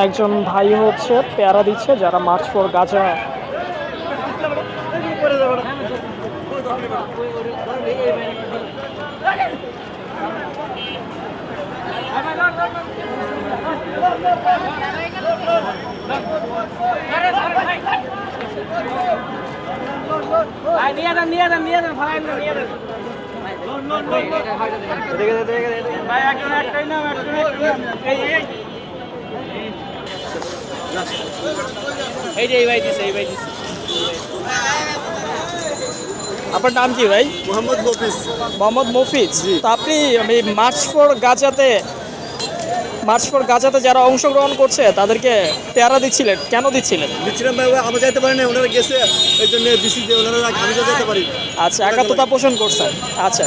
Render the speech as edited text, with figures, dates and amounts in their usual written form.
একজন ভাই হচ্ছে পেয়ারা দিচ্ছে যারা মার্চ ফর গাজা। আপনার নাম কি ভাই? মোহাম্মদ মফিজ। মোহাম্মদ মফিজ। তো আপনি মার্চ ফর গাজাতে যারা অংশগ্রহণ করছে তাদেরকে পেয়ারা দিচ্ছিলেন, কেন দিচ্ছিলেন? দিচ্ছিলাম ভাই, আমরা যাইতে পারি না, ওনারা গেছে এই জন্য দিছি যে ওনারা আমি তো যেতে পারি। আচ্ছা, একাত্মতা পোষণ করছেন। আচ্ছা।